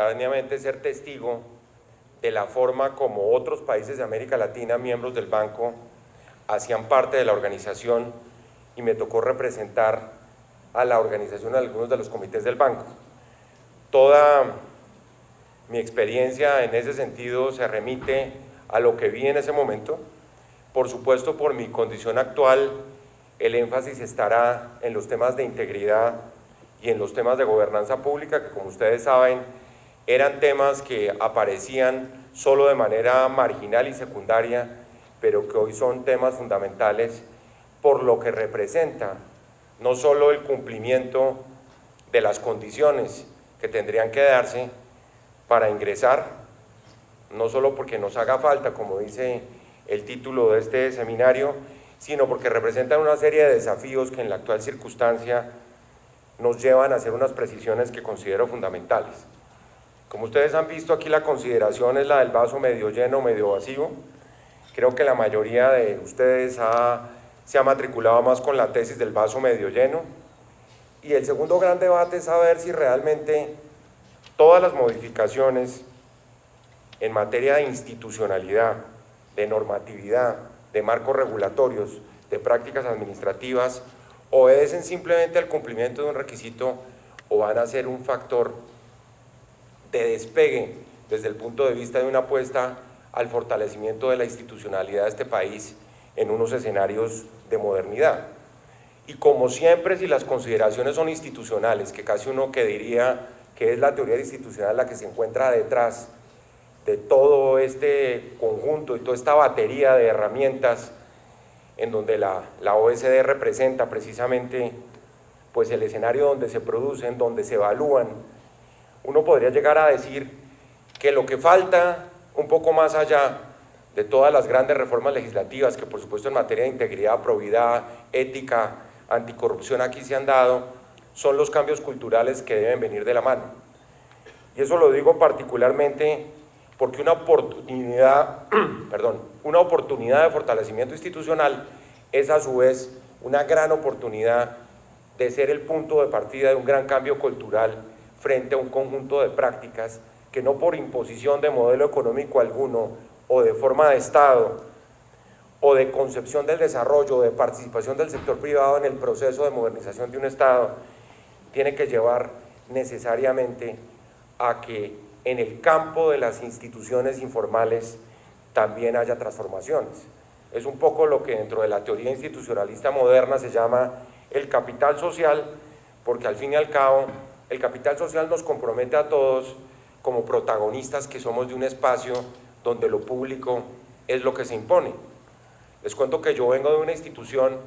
simultáneamente ser testigo de la forma como otros países de América Latina, miembros del banco, hacían parte de la organización, y me tocó representar a la organización en algunos de los comités del banco. Toda mi experiencia en ese sentido se remite a lo que vi en ese momento. Por supuesto, por mi condición actual, el énfasis estará en los temas de integridad y en los temas de gobernanza pública, que como ustedes saben, eran temas que aparecían solo de manera marginal y secundaria, pero que hoy son temas fundamentales por lo que representa no solo el cumplimiento de las condiciones que tendrían que darse para ingresar, no solo porque nos haga falta, como dice el título de este seminario, sino porque representan una serie de desafíos que en la actual circunstancia nos llevan a hacer unas precisiones que considero fundamentales. Como ustedes han visto aquí, la consideración es la del vaso medio lleno o medio vacío. Creo que la mayoría de ustedes se ha matriculado más con la tesis del vaso medio lleno. Y el segundo gran debate es saber si realmente todas las modificaciones en materia de institucionalidad, de normatividad, de marcos regulatorios, de prácticas administrativas, obedecen simplemente al cumplimiento de un requisito o van a ser un factor de despegue desde el punto de vista de una apuesta al fortalecimiento de la institucionalidad de este país en unos escenarios de modernidad. Y como siempre, si las consideraciones son institucionales, que casi uno que diría que es la teoría institucional la que se encuentra detrás de todo este conjunto y toda esta batería de herramientas en donde la OSD representa precisamente pues el escenario donde se producen, donde se evalúan, uno podría llegar a decir que lo que falta un poco más allá de todas las grandes reformas legislativas que por supuesto en materia de integridad, probidad, ética, anticorrupción aquí se han dado, son los cambios culturales que deben venir de la mano. Y eso lo digo particularmente porque una oportunidad de fortalecimiento institucional es a su vez una gran oportunidad de ser el punto de partida de un gran cambio cultural frente a un conjunto de prácticas que no por imposición de modelo económico alguno o de forma de Estado o de concepción del desarrollo, de participación del sector privado en el proceso de modernización de un Estado, tiene que llevar necesariamente a que en el campo de las instituciones informales también haya transformaciones. Es un poco lo que dentro de la teoría institucionalista moderna se llama el capital social, porque al fin y al cabo el capital social nos compromete a todos como protagonistas que somos de un espacio donde lo público es lo que se impone. Les cuento que yo vengo de una institución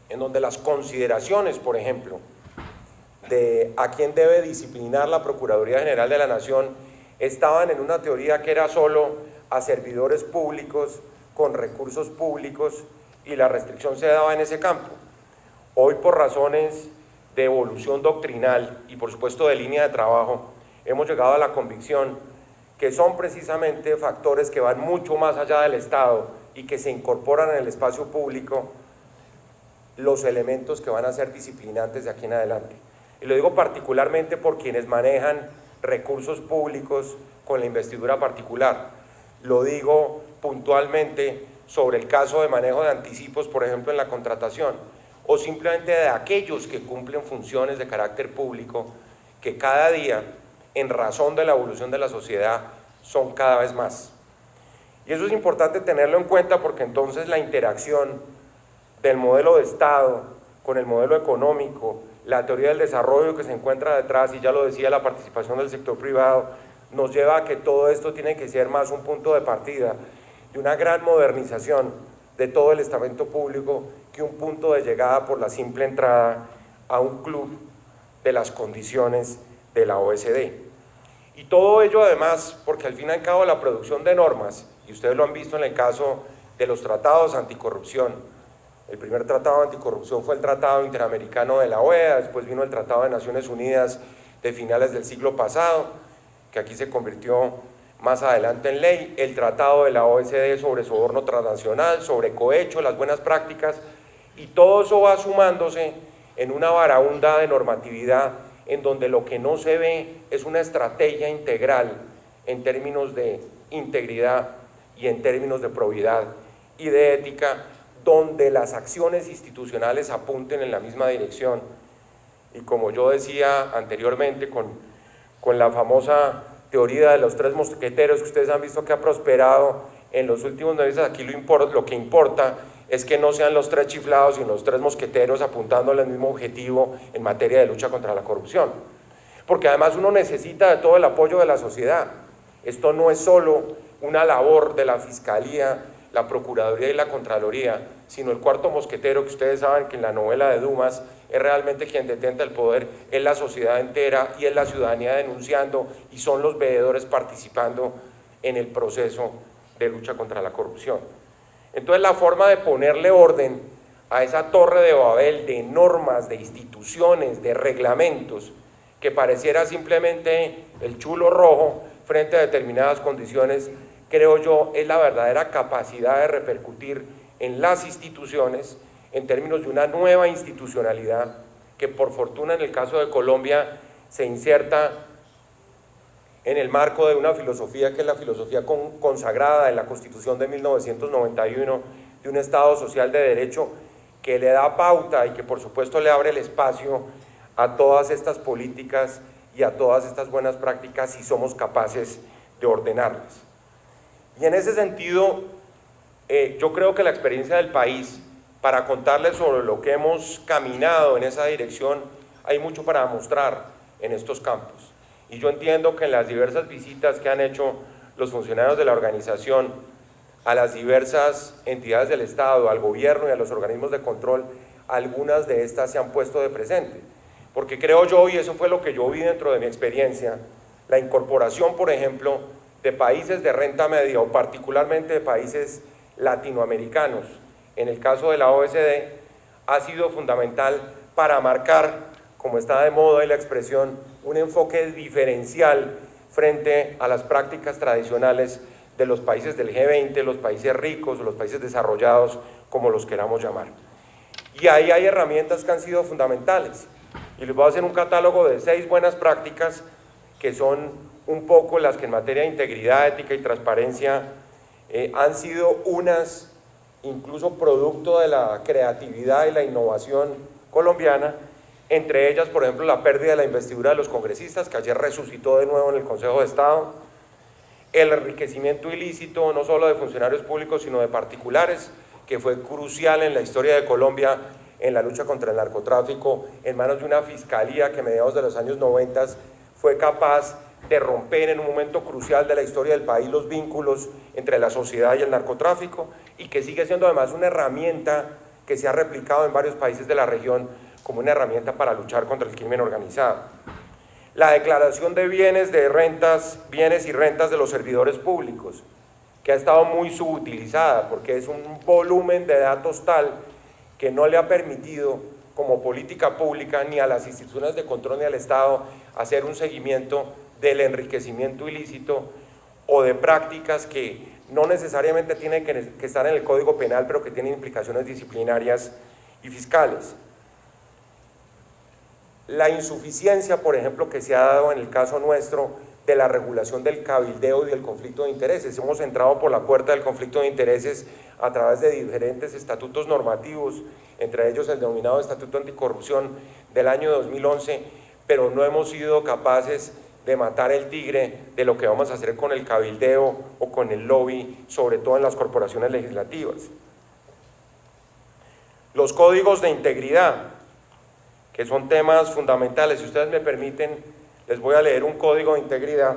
en donde las consideraciones, por ejemplo, de a quién debe disciplinar la Procuraduría General de la Nación estaban en una teoría que era solo a servidores públicos con recursos públicos y la restricción se daba en ese campo. Hoy por razones de evolución doctrinal y por supuesto de línea de trabajo hemos llegado a la convicción que son precisamente factores que van mucho más allá del Estado y que se incorporan en el espacio público los elementos que van a ser disciplinantes de aquí en adelante. Y lo digo particularmente por quienes manejan recursos públicos con la investidura particular. Lo digo puntualmente sobre el caso de manejo de anticipos, por ejemplo, en la contratación, o simplemente de aquellos que cumplen funciones de carácter público que cada día, en razón de la evolución de la sociedad, son cada vez más. Y eso es importante tenerlo en cuenta porque entonces la interacción del modelo de Estado con el modelo económico, la teoría del desarrollo que se encuentra detrás, y ya lo decía, la participación del sector privado, nos lleva a que todo esto tiene que ser más un punto de partida de una gran modernización de todo el estamento público que un punto de llegada por la simple entrada a un club de las condiciones de la OSD. Y todo ello además porque al fin y al cabo la producción de normas, y ustedes lo han visto en el caso de los tratados anticorrupción, el primer tratado anticorrupción fue el Tratado Interamericano de la OEA, después vino el Tratado de Naciones Unidas de finales del siglo pasado, que aquí se convirtió más adelante en ley, el Tratado de la OSD sobre soborno transnacional, sobre cohecho, las buenas prácticas, y todo eso va sumándose en una varaunda de normatividad en donde lo que no se ve es una estrategia integral en términos de integridad y en términos de probidad y de ética, donde las acciones institucionales apunten en la misma dirección. Y como yo decía anteriormente, con la famosa teoría de los tres mosqueteros que ustedes han visto que ha prosperado en los últimos meses, aquí lo que importa es que no sean los tres chiflados, sino los tres mosqueteros apuntando al mismo objetivo en materia de lucha contra la corrupción. Porque además uno necesita de todo el apoyo de la sociedad. Esto no es solo una labor de la Fiscalía, la Procuraduría y la Contraloría, sino el cuarto mosquetero, que ustedes saben que en la novela de Dumas es realmente quien detenta el poder, es la sociedad entera y es la ciudadanía denunciando y son los veedores participando en el proceso de lucha contra la corrupción. Entonces la forma de ponerle orden a esa torre de Babel de normas, de instituciones, de reglamentos, que pareciera simplemente el chulo rojo frente a determinadas condiciones, creo yo, es la verdadera capacidad de repercutir en las instituciones en términos de una nueva institucionalidad que por fortuna en el caso de Colombia se inserta en el marco de una filosofía que es la filosofía consagrada en la Constitución de 1991 de un Estado social de derecho que le da pauta y que por supuesto le abre el espacio a todas estas políticas y a todas estas buenas prácticas si somos capaces de ordenarlas. Y en ese sentido, yo creo que la experiencia del país, para contarles sobre lo que hemos caminado en esa dirección, hay mucho para mostrar en estos campos. Y yo entiendo que en las diversas visitas que han hecho los funcionarios de la organización a las diversas entidades del Estado, al gobierno y a los organismos de control, algunas de estas se han puesto de presente. Porque creo yo, y eso fue lo que yo vi dentro de mi experiencia, la incorporación, por ejemplo, de países de renta media o particularmente de países latinoamericanos, en el caso de la OECD, ha sido fundamental para marcar, como está de moda la expresión, un enfoque diferencial frente a las prácticas tradicionales de los países del G20, los países ricos, los países desarrollados, como los queramos llamar. Y ahí hay herramientas que han sido fundamentales. Y les voy a hacer un catálogo de 6 buenas prácticas que son un poco las que en materia de integridad, ética y transparencia han sido unas, incluso producto de la creatividad y la innovación colombiana, entre ellas, por ejemplo, la pérdida de la investidura de los congresistas, que ayer resucitó de nuevo en el Consejo de Estado, el enriquecimiento ilícito, no solo de funcionarios públicos, sino de particulares, que fue crucial en la historia de Colombia en la lucha contra el narcotráfico, en manos de una fiscalía que a mediados de los años 90 fue capaz de romper en un momento crucial de la historia del país los vínculos entre la sociedad y el narcotráfico, y que sigue siendo además una herramienta que se ha replicado en varios países de la región como una herramienta para luchar contra el crimen organizado. La declaración de bienes y rentas de los servidores públicos, que ha estado muy subutilizada porque es un volumen de datos tal que no le ha permitido como política pública ni a las instituciones de control ni al Estado hacer un seguimiento del enriquecimiento ilícito o de prácticas que no necesariamente tienen que estar en el Código Penal, pero que tienen implicaciones disciplinarias y fiscales. La insuficiencia, por ejemplo, que se ha dado en el caso nuestro de la regulación del cabildeo y del conflicto de intereses. Hemos entrado por la puerta del conflicto de intereses a través de diferentes estatutos normativos, entre ellos el denominado Estatuto Anticorrupción del año 2011, pero no hemos sido capaces de matar el tigre de lo que vamos a hacer con el cabildeo o con el lobby, sobre todo en las corporaciones legislativas. Los códigos de integridad, que son temas fundamentales. Si ustedes me permiten, les voy a leer un código de integridad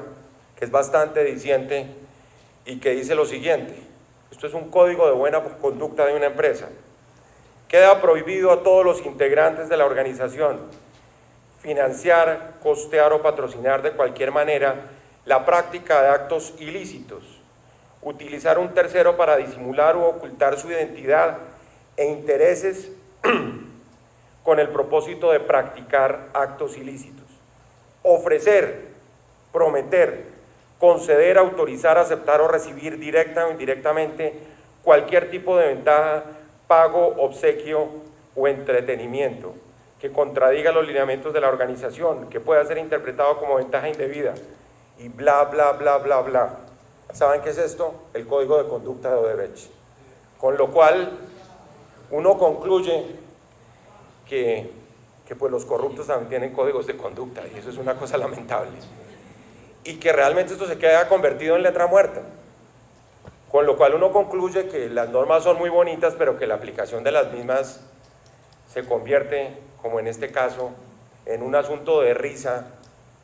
que es bastante diciente y que dice lo siguiente. Esto es un código de buena conducta de una empresa. Queda prohibido a todos los integrantes de la organización financiar, costear o patrocinar de cualquier manera la práctica de actos ilícitos, utilizar un tercero para disimular u ocultar su identidad e intereses con el propósito de practicar actos ilícitos, ofrecer, prometer, conceder, autorizar, aceptar o recibir directa o indirectamente cualquier tipo de ventaja, pago, obsequio o entretenimiento, que contradiga los lineamientos de la organización, que pueda ser interpretado como ventaja indebida, y bla, bla, bla, bla, bla. ¿Saben qué es esto? El Código de Conducta de Odebrecht. Con lo cual, uno concluye que pues los corruptos también tienen códigos de conducta, y eso es una cosa lamentable. Y que realmente esto se queda convertido en letra muerta. Con lo cual uno concluye que las normas son muy bonitas, pero que la aplicación de las mismas se convierte, como en este caso, en un asunto de risa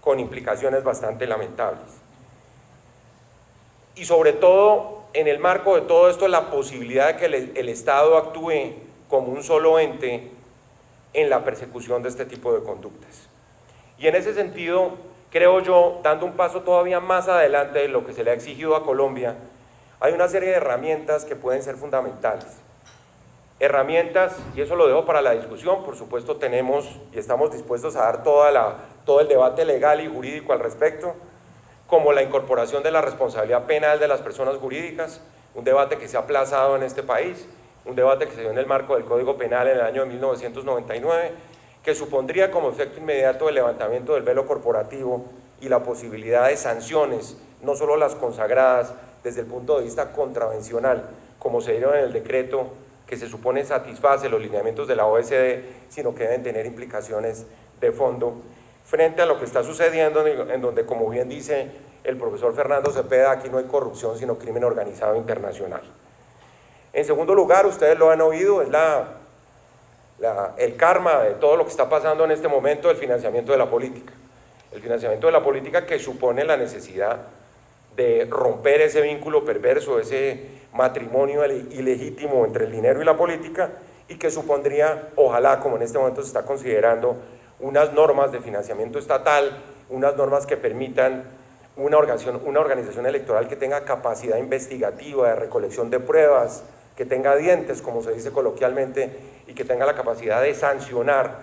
con implicaciones bastante lamentables. Y sobre todo, en el marco de todo esto, la posibilidad de que el Estado actúe como un solo ente en la persecución de este tipo de conductas. Y en ese sentido, creo yo, dando un paso todavía más adelante de lo que se le ha exigido a Colombia, hay una serie de herramientas que pueden ser fundamentales. Herramientas, y eso lo dejo para la discusión, por supuesto tenemos y estamos dispuestos a dar todo el debate legal y jurídico al respecto, como la incorporación de la responsabilidad penal de las personas jurídicas, un debate que se ha aplazado en este país, un debate que se dio en el marco del Código Penal en el año 1999, que supondría como efecto inmediato el levantamiento del velo corporativo y la posibilidad de sanciones, no solo las consagradas desde el punto de vista contravencional, como se dieron en el decreto que se supone satisface los lineamientos de la OECD, sino que deben tener implicaciones de fondo frente a lo que está sucediendo, en donde, como bien dice el profesor Fernando Cepeda, aquí no hay corrupción, sino crimen organizado internacional. En segundo lugar, ustedes lo han oído, es el karma de todo lo que está pasando en este momento, el financiamiento de la política. El financiamiento de la política que supone la necesidad de romper ese vínculo perverso, ese matrimonio ilegítimo entre el dinero y la política, y que supondría, ojalá, como en este momento se está considerando, unas normas de financiamiento estatal, unas normas que permitan una organización electoral que tenga capacidad investigativa de recolección de pruebas, que tenga dientes, como se dice coloquialmente, y que tenga la capacidad de sancionar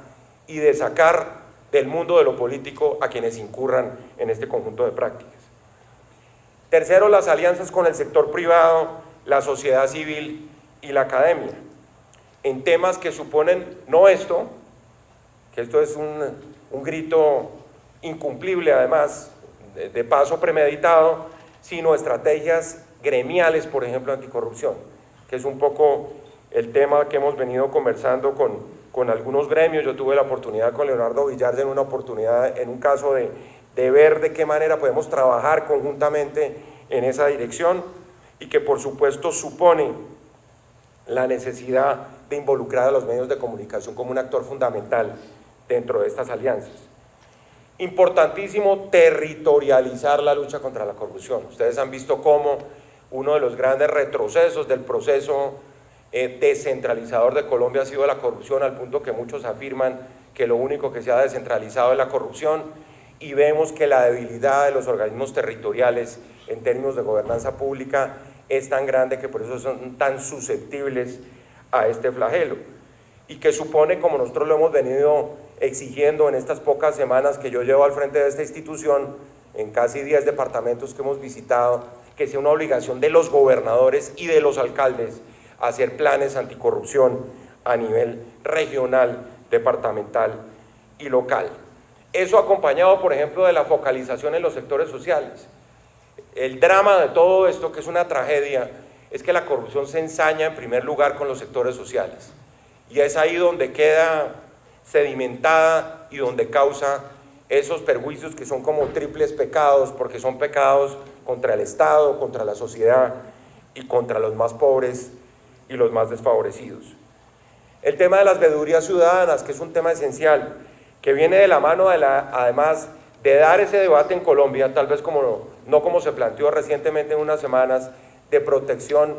y de sacar del mundo de lo político a quienes incurran en este conjunto de prácticas. Tercero, las alianzas con el sector privado, la sociedad civil y la academia, en temas que suponen, no esto, que esto es un grito incumplible además, de paso premeditado, sino estrategias gremiales, por ejemplo, anticorrupción, que es un poco el tema que hemos venido conversando con algunos gremios. Yo tuve la oportunidad con Leonardo Villar en un caso de ver de qué manera podemos trabajar conjuntamente en esa dirección, y que por supuesto supone la necesidad de involucrar a los medios de comunicación como un actor fundamental dentro de estas alianzas. Importantísimo territorializar la lucha contra la corrupción. Ustedes han visto cómo uno de los grandes retrocesos del proceso descentralizador de Colombia ha sido la corrupción, al punto que muchos afirman que lo único que se ha descentralizado es la corrupción, y vemos que la debilidad de los organismos territoriales en términos de gobernanza pública es tan grande que por eso son tan susceptibles a este flagelo, y que supone, como nosotros lo hemos venido exigiendo en estas pocas semanas que yo llevo al frente de esta institución, en casi 10 departamentos que hemos visitado, que sea una obligación de los gobernadores y de los alcaldes hacer planes anticorrupción a nivel regional, departamental y local. Eso acompañado, por ejemplo, de la focalización en los sectores sociales. El drama de todo esto, que es una tragedia, es que la corrupción se ensaña en primer lugar con los sectores sociales, y es ahí donde queda sedimentada y donde causa esos perjuicios que son como triples pecados, porque son pecados contra el Estado, contra la sociedad y contra los más pobres y los más desfavorecidos. El tema de las veedurías ciudadanas, que es un tema esencial, que viene de la mano además de dar ese debate en Colombia, tal vez no como se planteó recientemente en unas semanas, de protección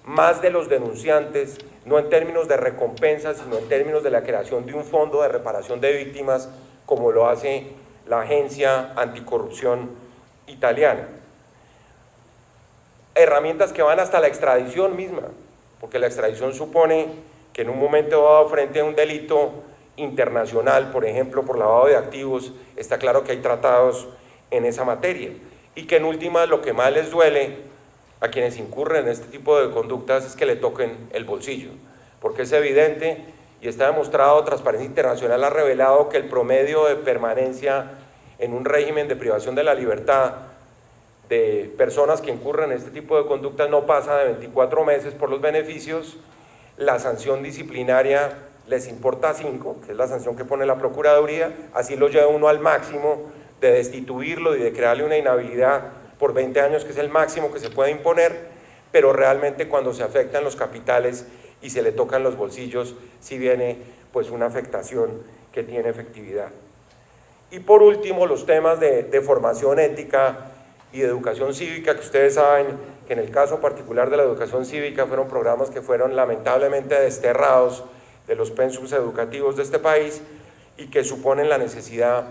más de los denunciantes, no en términos de recompensas, sino en términos de la creación de un fondo de reparación de víctimas, como lo hace la Agencia Anticorrupción italiana. Herramientas que van hasta la extradición misma, porque la extradición supone que en un momento dado, frente a un delito internacional, por ejemplo, por lavado de activos, está claro que hay tratados en esa materia, y que en última lo que más les duele a quienes incurren en este tipo de conductas es que le toquen el bolsillo, porque es evidente y está demostrado, Transparencia Internacional ha revelado que el promedio de permanencia en un régimen de privación de la libertad de personas que incurren en este tipo de conductas no pasa de 24 meses por los beneficios. La sanción disciplinaria les importa 5, que es la sanción que pone la Procuraduría, así lo lleva uno al máximo de destituirlo y de crearle una inhabilidad por 20 años, que es el máximo que se puede imponer, pero realmente cuando se afectan los capitales y se le tocan los bolsillos, sí viene pues una afectación que tiene efectividad. Y por último, los temas de formación ética y de educación cívica, que ustedes saben que en el caso particular de la educación cívica fueron programas que fueron lamentablemente desterrados de los pensums educativos de este país y que suponen la necesidad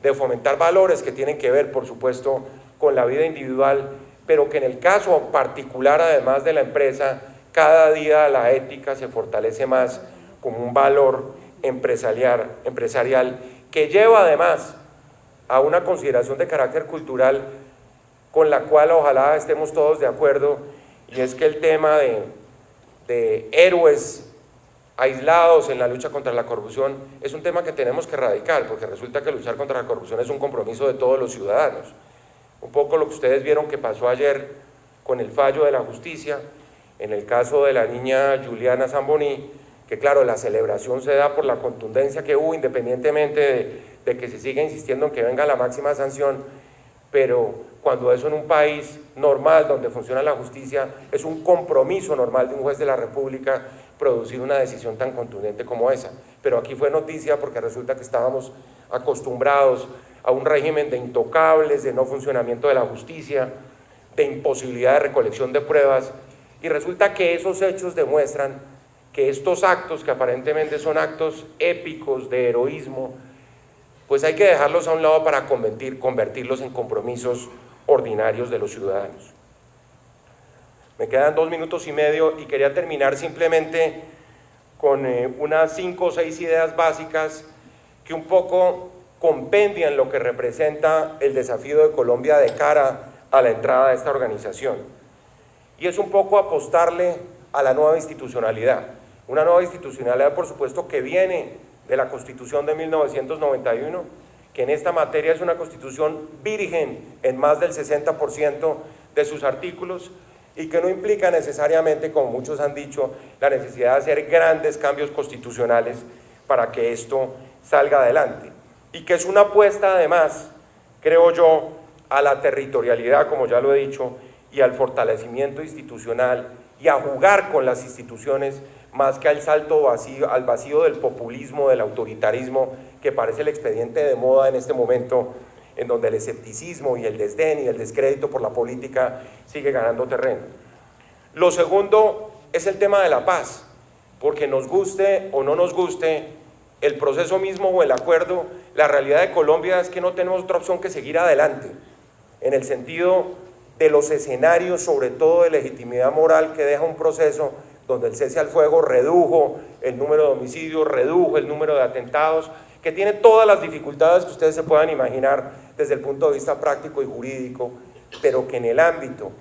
de fomentar valores que tienen que ver, por supuesto, con la vida individual, pero que en el caso particular, además de la empresa, cada día la ética se fortalece más como un valor empresarial que lleva además a una consideración de carácter cultural con la cual ojalá estemos todos de acuerdo, y es que el tema de héroes aislados en la lucha contra la corrupción es un tema que tenemos que erradicar, porque resulta que luchar contra la corrupción es un compromiso de todos los ciudadanos. Un poco lo que ustedes vieron que pasó ayer con el fallo de la justicia, en el caso de la niña Juliana Zamboní, que claro, la celebración se da por la contundencia que hubo, independientemente de que se siga insistiendo en que venga la máxima sanción, pero cuando eso en un país normal, donde funciona la justicia, es un compromiso normal de un juez de la República producir una decisión tan contundente como esa. Pero aquí fue noticia porque resulta que estábamos acostumbrados a un régimen de intocables, de no funcionamiento de la justicia, de imposibilidad de recolección de pruebas, y resulta que esos hechos demuestran que estos actos, que aparentemente son actos épicos de heroísmo, pues hay que dejarlos a un lado para convertirlos en compromisos ordinarios de los ciudadanos. Me quedan 2 minutos y medio y quería terminar simplemente con unas 5 o 6 ideas básicas que un poco compendian lo que representa el desafío de Colombia de cara a la entrada de esta organización. Y es un poco apostarle a la nueva institucionalidad. Una nueva institucionalidad, por supuesto, que viene de la Constitución de 1991, que en esta materia es una constitución virgen en más del 60% de sus artículos y que no implica necesariamente, como muchos han dicho, la necesidad de hacer grandes cambios constitucionales para que esto salga adelante. Y que es una apuesta además, creo yo, a la territorialidad, como ya lo he dicho, y al fortalecimiento institucional y a jugar con las instituciones más que al salto vacío, al vacío del populismo, del autoritarismo, que parece el expediente de moda en este momento, en donde el escepticismo y el desdén y el descrédito por la política sigue ganando terreno. Lo segundo es el tema de la paz, porque nos guste o no nos guste el proceso mismo o el acuerdo, la realidad de Colombia es que no tenemos otra opción que seguir adelante, en el sentido de los escenarios, sobre todo de legitimidad moral que deja un proceso donde el cese al fuego redujo el número de homicidios, redujo el número de atentados, que tiene todas las dificultades que ustedes se puedan imaginar desde el punto de vista práctico y jurídico, pero que en el ámbito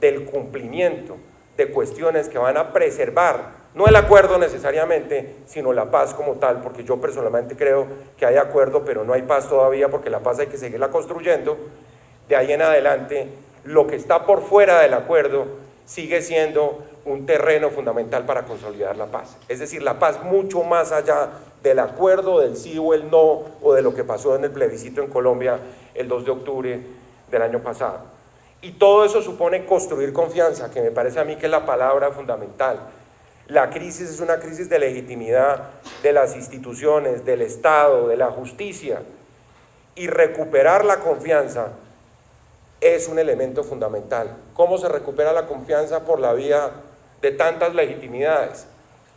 del cumplimiento de cuestiones que van a preservar, no el acuerdo necesariamente, sino la paz como tal, porque yo personalmente creo que hay acuerdo, pero no hay paz todavía, porque la paz hay que seguirla construyendo. De ahí en adelante, lo que está por fuera del acuerdo sigue siendo un terreno fundamental para consolidar la paz. Es decir, la paz mucho más allá del acuerdo, del sí o el no, o de lo que pasó en el plebiscito en Colombia el 2 de octubre del año pasado. Y todo eso supone construir confianza, que me parece a mí que es la palabra fundamental. La crisis es una crisis de legitimidad de las instituciones, del Estado, de la justicia, y recuperar la confianza es un elemento fundamental. ¿Cómo se recupera la confianza? Por la vía de tantas legitimidades.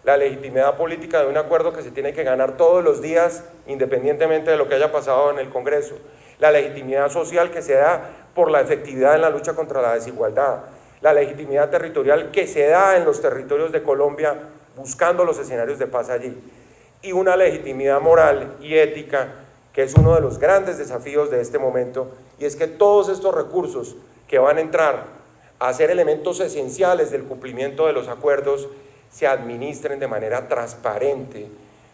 La legitimidad política de un acuerdo que se tiene que ganar todos los días, independientemente de lo que haya pasado en el Congreso. La legitimidad social que se da por la efectividad en la lucha contra la desigualdad. La legitimidad territorial que se da en los territorios de Colombia buscando los escenarios de paz allí. Y una legitimidad moral y ética que es uno de los grandes desafíos de este momento, y es que todos estos recursos que van a entrar a ser elementos esenciales del cumplimiento de los acuerdos se administren de manera transparente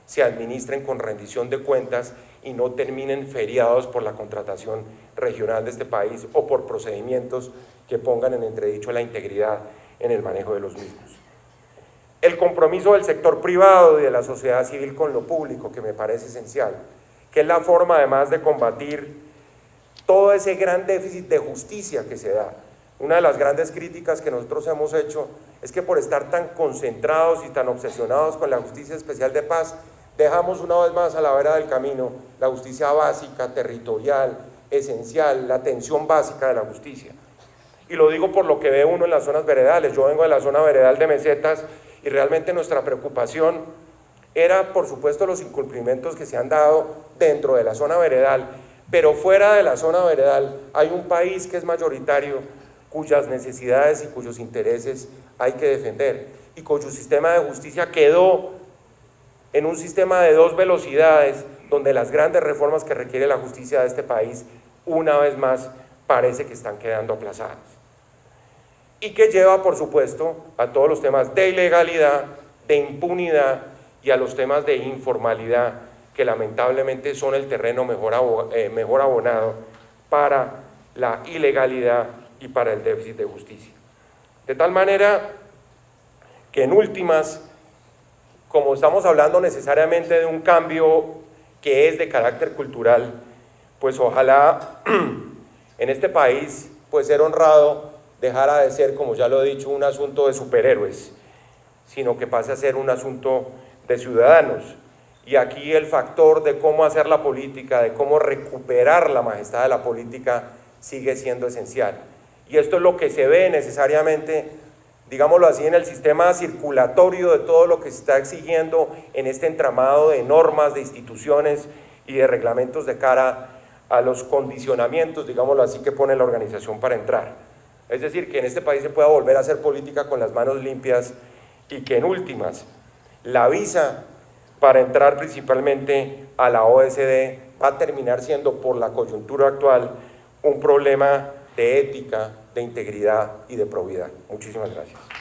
se administren con rendición de cuentas y no terminen feriados por la contratación regional de este país o por procedimientos que pongan en entredicho la integridad en el manejo de los mismos. El compromiso del sector privado y de la sociedad civil con lo público, que me parece esencial, que es la forma además de combatir todo ese gran déficit de justicia que se da. Una de las grandes críticas que nosotros hemos hecho es que por estar tan concentrados y tan obsesionados con la justicia especial de paz, dejamos una vez más a la vera del camino la justicia básica, territorial, esencial, la atención básica de la justicia. Y lo digo por lo que ve uno en las zonas veredales. Yo vengo de la zona veredal de Mesetas y realmente nuestra preocupación era, por supuesto, los incumplimientos que se han dado dentro de la zona veredal, pero fuera de la zona veredal hay un país que es mayoritario, cuyas necesidades y cuyos intereses hay que defender, y cuyo sistema de justicia quedó en un sistema de dos velocidades, donde las grandes reformas que requiere la justicia de este país, una vez más, parece que están quedando aplazadas. Y que lleva, por supuesto, a todos los temas de ilegalidad, de impunidad y a los temas de informalidad, que lamentablemente son el terreno mejor abonado para la ilegalidad y para el déficit de justicia. De tal manera que en últimas, como estamos hablando necesariamente de un cambio que es de carácter cultural, pues ojalá en este país, pues ser honrado dejara de ser, como ya lo he dicho, un asunto de superhéroes, sino que pase a ser un asunto de ciudadanos. Y aquí el factor de cómo hacer la política, de cómo recuperar la majestad de la política, sigue siendo esencial. Y esto es lo que se ve necesariamente, digámoslo así, en el sistema circulatorio de todo lo que se está exigiendo en este entramado de normas, de instituciones y de reglamentos de cara a los condicionamientos, digámoslo así, que pone la organización para entrar. Es decir, que en este país se pueda volver a hacer política con las manos limpias y que en últimas la visa para entrar principalmente a la OSD va a terminar siendo, por la coyuntura actual, un problema de ética, de integridad y de probidad. Muchísimas gracias.